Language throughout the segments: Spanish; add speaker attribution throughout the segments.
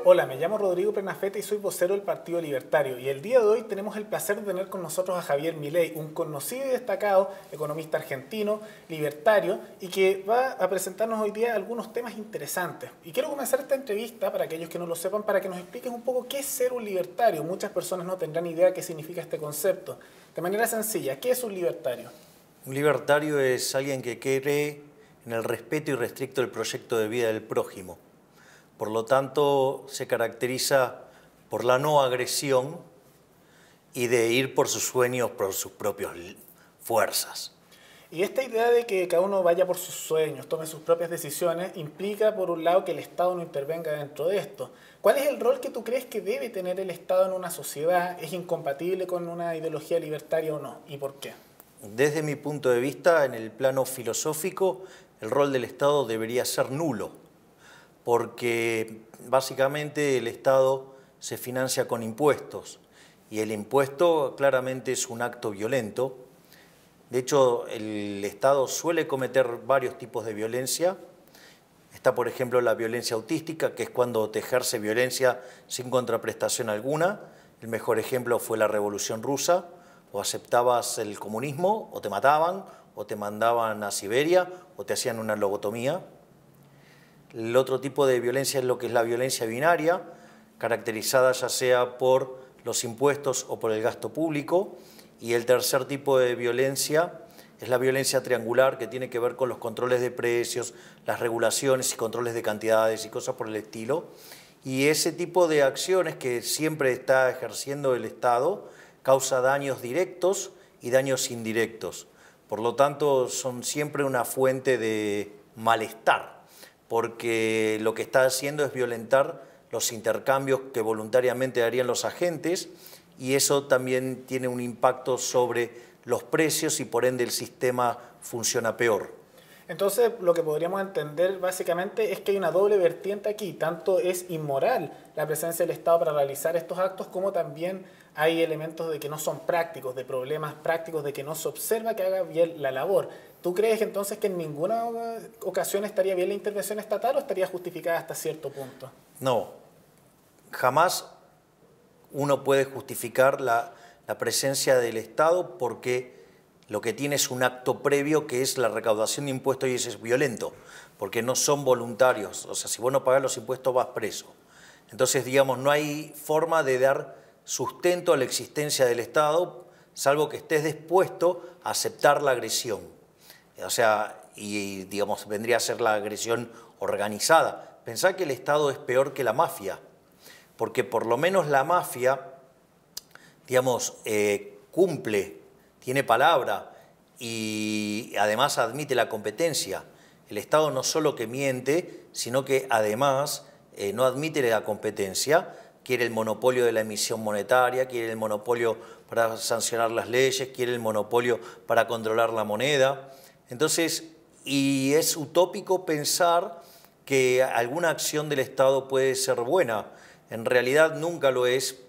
Speaker 1: Hola, me llamo Rodrigo Prenafeta y soy vocero del Partido Libertario, y el día de hoy tenemos el placer de tener con nosotros a Javier Milei, un conocido y destacado economista argentino, libertario, y que va a presentarnos hoy día algunos temas interesantes. Y quiero comenzar esta entrevista, para aquellos que no lo sepan, para que nos expliques un poco qué es ser un libertario. Muchas personas no tendrán idea qué significa este concepto. De manera sencilla, ¿qué es un libertario?
Speaker 2: Un libertario es alguien que cree en el respeto irrestricto del proyecto de vida del prójimo. Por lo tanto, se caracteriza por la no agresión y de ir por sus sueños, por sus propias fuerzas.
Speaker 1: Y esta idea de que cada uno vaya por sus sueños, tome sus propias decisiones, implica por un lado que el Estado no intervenga dentro de esto. ¿Cuál es el rol que tú crees que debe tener el Estado en una sociedad? ¿Es incompatible con una ideología libertaria o no? ¿Y por qué?
Speaker 2: Desde mi punto de vista, en el plano filosófico, el rol del Estado debería ser nulo, porque básicamente el Estado se financia con impuestos y el impuesto claramente es un acto violento. De hecho, el Estado suele cometer varios tipos de violencia. Está, por ejemplo, la violencia autística, que es cuando te ejerce violencia sin contraprestación alguna. El mejor ejemplo fue la Revolución Rusa. O aceptabas el comunismo, o te mataban, o te mandaban a Siberia, o te hacían una lobotomía. El otro tipo de violencia es lo que es la violencia binaria, caracterizada ya sea por los impuestos o por el gasto público. Y el tercer tipo de violencia es la violencia triangular, que tiene que ver con los controles de precios, las regulaciones y controles de cantidades y cosas por el estilo. Y ese tipo de acciones que siempre está ejerciendo el Estado causa daños directos y daños indirectos. Por lo tanto, son siempre una fuente de malestar, porque lo que está haciendo es violentar los intercambios que voluntariamente harían los agentes, y eso también tiene un impacto sobre los precios y por ende el sistema funciona peor.
Speaker 1: Entonces, lo que podríamos entender básicamente es que hay una doble vertiente aquí. Tanto es inmoral la presencia del Estado para realizar estos actos, como también hay elementos de que no son prácticos, de problemas prácticos, de que no se observa que haga bien la labor. ¿Tú crees entonces que en ninguna ocasión estaría bien la intervención estatal o estaría justificada hasta cierto punto?
Speaker 2: No, jamás uno puede justificar la presencia del Estado, porque lo que tiene es un acto previo, que es la recaudación de impuestos, y ese es violento, porque no son voluntarios. O sea, si vos no pagás los impuestos vas preso. Entonces, digamos, no hay forma de dar sustento a la existencia del Estado, salvo que estés dispuesto a aceptar la agresión. O sea, y digamos, vendría a ser la agresión organizada. Pensá que el Estado es peor que la mafia, porque por lo menos la mafia, digamos, cumple, tiene palabra y además admite la competencia. El Estado no solo que miente, sino que además no admite la competencia, quiere el monopolio de la emisión monetaria, quiere el monopolio para sancionar las leyes, quiere el monopolio para controlar la moneda. Entonces, y es utópico pensar que alguna acción del Estado puede ser buena. En realidad nunca lo es,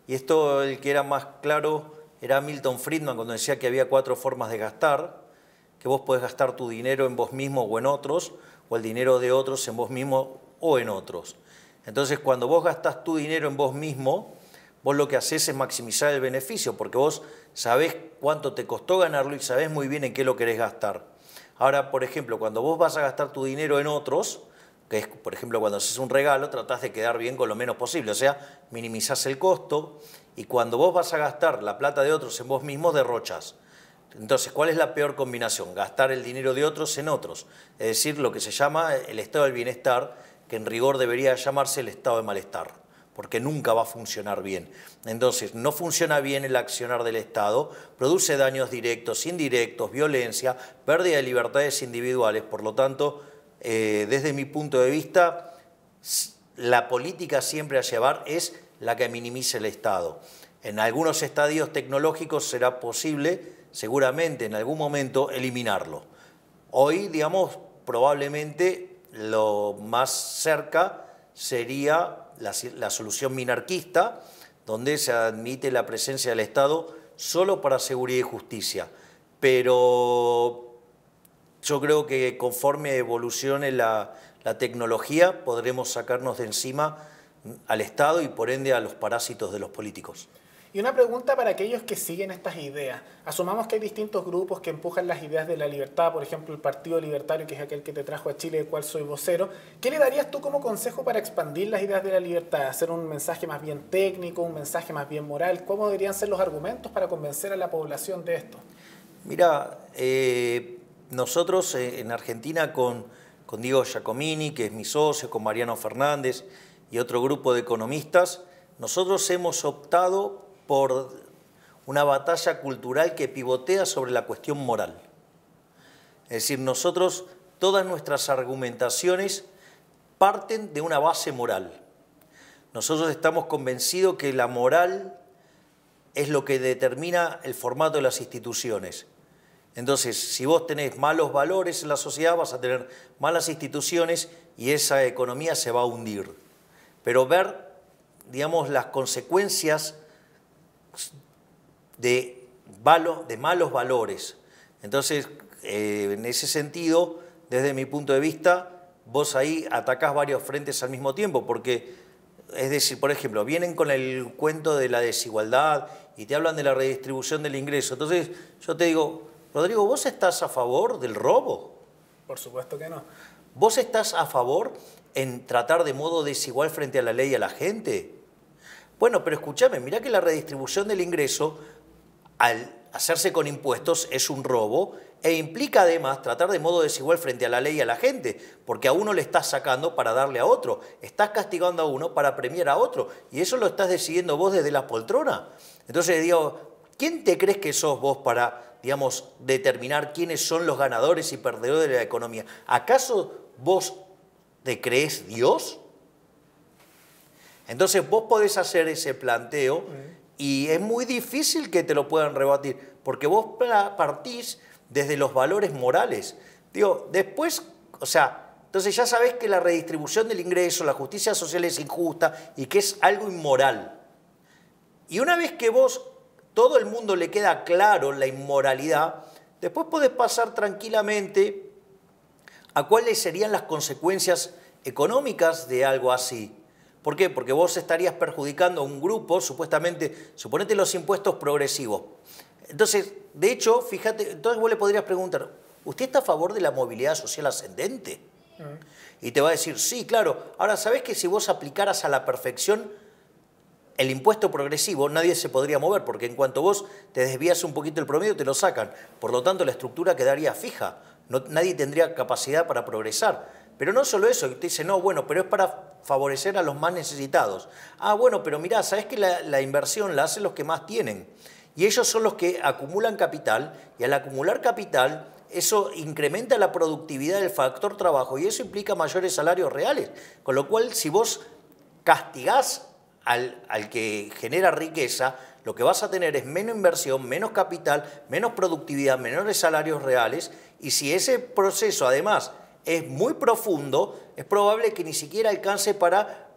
Speaker 2: y esto el que era más claro era Milton Friedman, cuando decía que había 4 formas de gastar, que vos podés gastar tu dinero en vos mismo o en otros, o el dinero de otros en vos mismo o en otros. Entonces, cuando vos gastás tu dinero en vos mismo, vos lo que hacés es maximizar el beneficio, porque vos sabés cuánto te costó ganarlo y sabés muy bien en qué lo querés gastar. Ahora, por ejemplo, cuando vos vas a gastar tu dinero en otros, que es, por ejemplo, cuando haces un regalo, tratás de quedar bien con lo menos posible, o sea, minimizás el costo, y cuando vos vas a gastar la plata de otros en vos mismos, derrochás. Entonces, ¿cuál es la peor combinación? Gastar el dinero de otros en otros, es decir, lo que se llama el estado del bienestar, que en rigor debería llamarse el estado de malestar, porque nunca va a funcionar bien. Entonces, no funciona bien el accionar del Estado, produce daños directos, indirectos, violencia, pérdida de libertades individuales. Por lo tanto, desde mi punto de vista, la política siempre a llevar es la que minimice el Estado. En algunos estadios tecnológicos será posible, seguramente en algún momento, eliminarlo. Hoy, digamos, probablemente lo más cerca sería la solución minarquista, donde se admite la presencia del Estado solo para seguridad y justicia. Pero yo creo que conforme evolucione la tecnología podremos sacarnos de encima al Estado y por ende a los parásitos de los políticos.
Speaker 1: Y una pregunta para aquellos que siguen estas ideas. Asumamos que hay distintos grupos que empujan las ideas de la libertad, por ejemplo el Partido Libertario, que es aquel que te trajo a Chile, del cual soy vocero. ¿Qué le darías tú como consejo para expandir las ideas de la libertad? ¿Hacer un mensaje más bien técnico, un mensaje más bien moral? ¿Cómo deberían ser los argumentos para convencer a la población de esto?
Speaker 2: Mira, nosotros en Argentina con Diego Giacomini, que es mi socio, con Mariano Fernández y otro grupo de economistas, nosotros hemos optado por una batalla cultural que pivotea sobre la cuestión moral. Es decir, nosotros, todas nuestras argumentaciones parten de una base moral. Nosotros estamos convencidos que la moral es lo que determina el formato de las instituciones. Entonces, si vos tenés malos valores en la sociedad, vas a tener malas instituciones y esa economía se va a hundir. Pero ver, digamos, las consecuencias de malos valores. Entonces, en ese sentido, desde mi punto de vista, vos ahí atacás varios frentes al mismo tiempo, porque, es decir, por ejemplo, vienen con el cuento de la desigualdad y te hablan de la redistribución del ingreso. Entonces, yo te digo, Rodrigo, ¿vos estás a favor del robo?
Speaker 1: Por supuesto que no.
Speaker 2: ¿Vos estás a favor en tratar de modo desigual frente a la ley a la gente? Bueno, pero escúchame, mirá que la redistribución del ingreso, al hacerse con impuestos, es un robo e implica además tratar de modo desigual frente a la ley y a la gente, porque a uno le estás sacando para darle a otro, estás castigando a uno para premiar a otro, y eso lo estás decidiendo vos desde la poltrona. Entonces digo, ¿quién te crees que sos vos para, digamos, determinar quiénes son los ganadores y perdedores de la economía? ¿Acaso vos te crees Dios? Entonces vos podés hacer ese planteo y es muy difícil que te lo puedan rebatir, porque vos partís desde los valores morales. Digo, después, o sea, entonces ya sabés que la redistribución del ingreso, la justicia social es injusta y que es algo inmoral. Y una vez que vos, todo el mundo le queda claro la inmoralidad, después podés pasar tranquilamente a cuáles serían las consecuencias económicas de algo así. ¿Por qué? Porque vos estarías perjudicando a un grupo, supuestamente, suponete los impuestos progresivos. Entonces, de hecho, fíjate, entonces vos le podrías preguntar, ¿usted está a favor de la movilidad social ascendente? Y te va a decir, sí, claro. Ahora, ¿sabés que si vos aplicaras a la perfección el impuesto progresivo, nadie se podría mover, porque en cuanto vos te desvías un poquito el promedio, te lo sacan. Por lo tanto, la estructura quedaría fija. Nadie tendría capacidad para progresar. Pero no solo eso, te dice, no, bueno, pero es para favorecer a los más necesitados. Ah, bueno, pero mirá, ¿sabés que la inversión la hacen los que más tienen? Y ellos son los que acumulan capital, y al acumular capital, eso incrementa la productividad del factor trabajo, y eso implica mayores salarios reales. Con lo cual, si vos castigás al que genera riqueza, lo que vas a tener es menos inversión, menos capital, menos productividad, menores salarios reales, y si ese proceso, además, es muy profundo, es probable que ni siquiera alcance para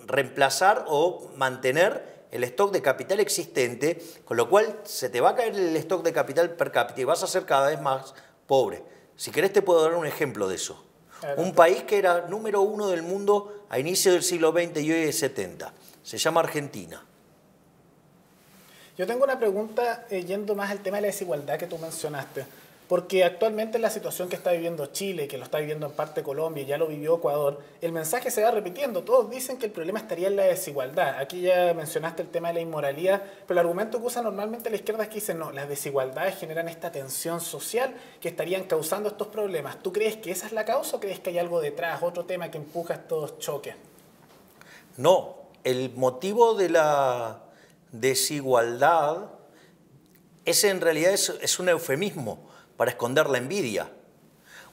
Speaker 2: reemplazar o mantener el stock de capital existente, con lo cual se te va a caer el stock de capital per cápita y vas a ser cada vez más pobre. Si querés te puedo dar un ejemplo de eso. Un país que era número 1 del mundo a inicio del siglo XX y hoy es 70. Se llama Argentina.
Speaker 1: Yo tengo una pregunta yendo más al tema de la desigualdad que tú mencionaste. Porque actualmente en la situación que está viviendo Chile, que lo está viviendo en parte Colombia y ya lo vivió Ecuador, el mensaje se va repitiendo. Todos dicen que el problema estaría en la desigualdad. Aquí ya mencionaste el tema de la inmoralidad, pero el argumento que usa normalmente la izquierda es que dicen, no, las desigualdades generan esta tensión social que estarían causando estos problemas. ¿Tú crees que esa es la causa o crees que hay algo detrás, otro tema que empuja estos choques?
Speaker 2: No, el motivo de la desigualdad, ese en realidad es un eufemismo para esconder la envidia.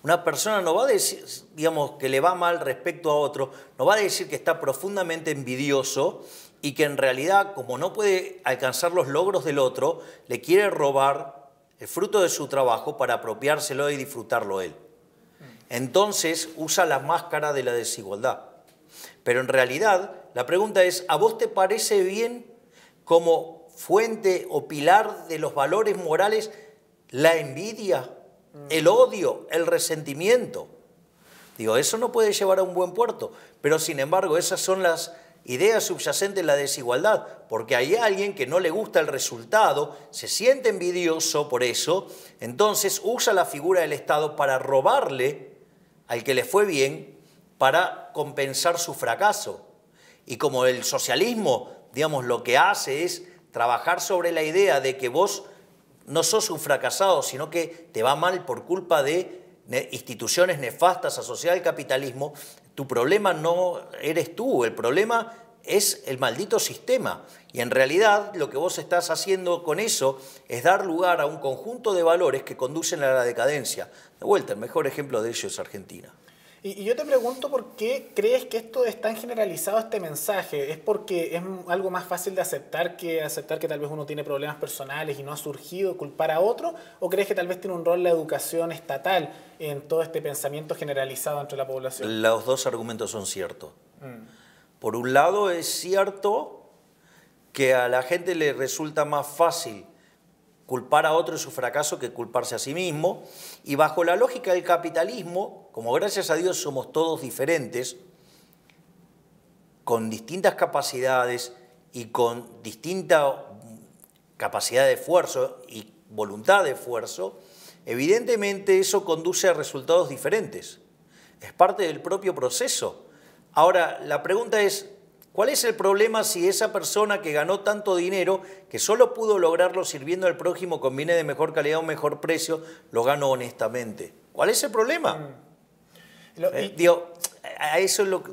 Speaker 2: Una persona no va a decir, digamos, que le va mal respecto a otro, no va a decir que está profundamente envidioso y que en realidad, como no puede alcanzar los logros del otro, le quiere robar el fruto de su trabajo para apropiárselo y disfrutarlo él. Entonces usa la máscara de la desigualdad. Pero en realidad, la pregunta es, ¿a vos te parece bien como fuente o pilar de los valores morales la envidia? el odio, el resentimiento. Digo, eso no puede llevar a un buen puerto, pero sin embargo esas son las ideas subyacentes de la desigualdad, porque hay alguien que no le gusta el resultado, se siente envidioso por eso, entonces usa la figura del Estado para robarle al que le fue bien, para compensar su fracaso. Y como el socialismo, digamos, lo que hace es trabajar sobre la idea de que vos no sos un fracasado, sino que te va mal por culpa de instituciones nefastas asociadas al capitalismo, tu problema no eres tú, el problema es el maldito sistema. Y en realidad lo que vos estás haciendo con eso es dar lugar a un conjunto de valores que conducen a la decadencia. De vuelta, el mejor ejemplo de ello es Argentina.
Speaker 1: Y yo te pregunto por qué crees que esto es tan generalizado, este mensaje. ¿Es porque es algo más fácil de aceptar que tal vez uno tiene problemas personales y no ha surgido culpar a otro? ¿O crees que tal vez tiene un rol la educación estatal en todo este pensamiento generalizado entre la población?
Speaker 2: Los dos argumentos son ciertos. Por un lado es cierto que a la gente le resulta más fácil culpar a otro de su fracaso que culparse a sí mismo, y bajo la lógica del capitalismo, como gracias a Dios somos todos diferentes, con distintas capacidades y con distinta capacidad de esfuerzo y voluntad de esfuerzo, evidentemente eso conduce a resultados diferentes. Es parte del propio proceso. Ahora, la pregunta es, ¿cuál es el problema si esa persona que ganó tanto dinero, que solo pudo lograrlo sirviendo al prójimo con bienes de mejor calidad o mejor precio, lo ganó honestamente? ¿Cuál es el problema? A eso es lo que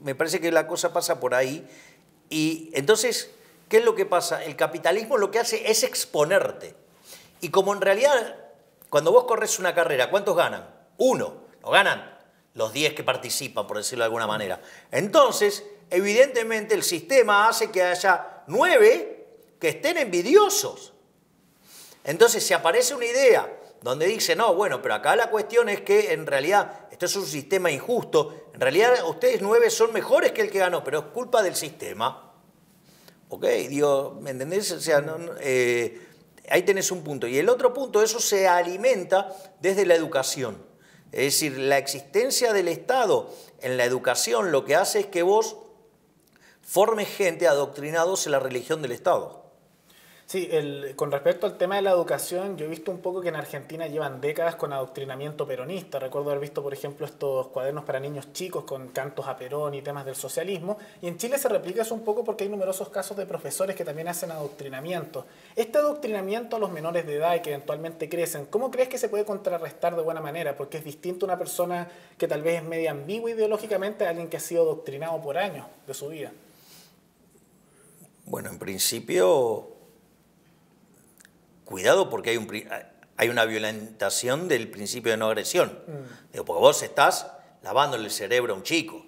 Speaker 2: me parece que la cosa pasa por ahí. Y entonces, ¿qué es lo que pasa? El capitalismo lo que hace es exponerte. Y como en realidad, cuando vos corres una carrera, ¿cuántos ganan? Uno, lo ganan los 10 que participan, por decirlo de alguna manera. Entonces, evidentemente el sistema hace que haya 9 que estén envidiosos. Entonces, si aparece una idea donde dice, no, bueno, pero acá la cuestión es que en realidad esto es un sistema injusto, en realidad ustedes 9 son mejores que el que ganó, pero es culpa del sistema. ¿Ok? Digo, ¿me entendés? O sea, ahí tenés un punto. Y el otro punto, eso se alimenta desde la educación. Es decir, la existencia del Estado en la educación lo que hace es que vos formes gente adoctrinados en la religión del Estado.
Speaker 1: Sí, con respecto al tema de la educación, yo he visto un poco que en Argentina llevan décadas con adoctrinamiento peronista. Recuerdo haber visto, por ejemplo, estos cuadernos para niños chicos con cantos a Perón y temas del socialismo. Y en Chile se replica eso un poco porque hay numerosos casos de profesores que también hacen adoctrinamiento. Este adoctrinamiento a los menores de edad y que eventualmente crecen, ¿cómo crees que se puede contrarrestar de buena manera? Porque es distinto una persona que tal vez es media ambigua ideológicamente a alguien que ha sido adoctrinado por años de su vida.
Speaker 2: Bueno, en principio, cuidado porque hay una violentación del principio de no agresión. Digo, porque vos estás lavándole el cerebro a un chico.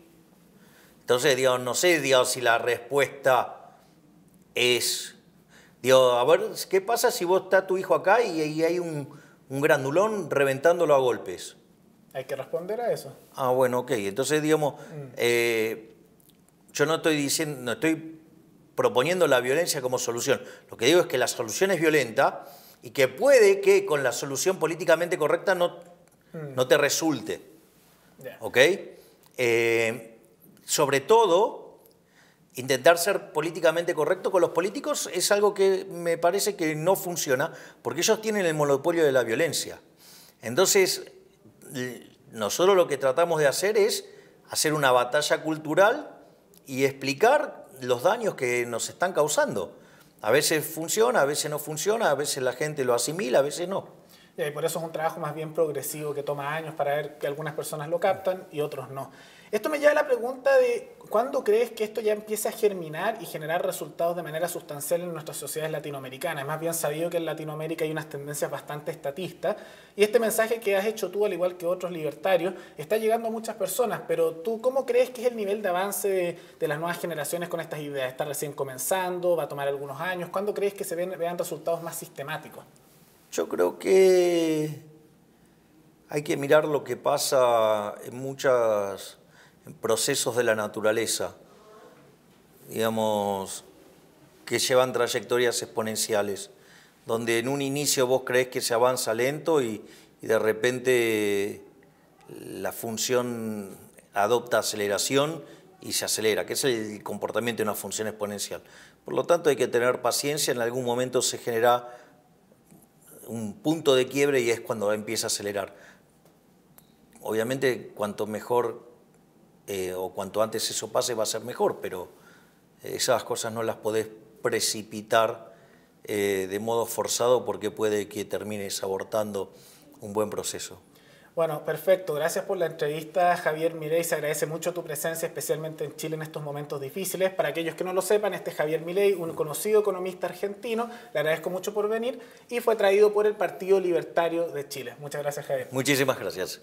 Speaker 2: Entonces, digo, no sé, digo, si la respuesta es, digo, a ver, ¿qué pasa si vos está tu hijo acá y hay un grandulón reventándolo a golpes?
Speaker 1: Hay que responder a eso.
Speaker 2: Ah, bueno, ok. Entonces, digamos, yo no estoy diciendo, no estoy proponiendo la violencia como solución. Lo que digo es que la solución es violenta y que puede que con la solución políticamente correcta no te resulte.
Speaker 1: Yeah.
Speaker 2: ¿Ok? Sobre todo, intentar ser políticamente correcto con los políticos es algo que me parece que no funciona porque ellos tienen el monopolio de la violencia. Entonces, nosotros lo que tratamos de hacer es hacer una batalla cultural y explicar los daños que nos están causando. A veces funciona, a veces no funciona, a veces la gente lo asimila, a veces no.
Speaker 1: Y por eso es un trabajo más bien progresivo que toma años para ver que algunas personas lo captan y otros no. Esto me lleva a la pregunta de ¿cuándo crees que esto ya empieza a germinar y generar resultados de manera sustancial en nuestras sociedades latinoamericanas? Es más bien sabido que en Latinoamérica hay unas tendencias bastante estatistas y este mensaje que has hecho tú, al igual que otros libertarios, está llegando a muchas personas, pero tú, ¿cómo crees que es el nivel de avance de las nuevas generaciones con estas ideas? ¿Está recién comenzando? ¿Va a tomar algunos años? ¿Cuándo crees que se vean resultados más sistemáticos?
Speaker 2: Yo creo que hay que mirar lo que pasa en muchos procesos de la naturaleza, digamos, que llevan trayectorias exponenciales. donde en un inicio vos creés que se avanza lento y de repente la función adopta aceleración y se acelera, que es el comportamiento de una función exponencial. Por lo tanto, hay que tener paciencia, en algún momento se genera un punto de quiebre y es cuando empieza a acelerar. Obviamente, cuanto mejor o cuanto antes eso pase va a ser mejor, pero esas cosas no las podés precipitar de modo forzado porque puede que termines abortando un buen proceso.
Speaker 1: Bueno, perfecto. Gracias por la entrevista, Javier Milei. Se agradece mucho tu presencia, especialmente en Chile en estos momentos difíciles. Para aquellos que no lo sepan, este es Javier Milei, un conocido economista argentino. Le agradezco mucho por venir y fue traído por el Partido Libertario de Chile. Muchas gracias, Javier.
Speaker 2: Muchísimas gracias.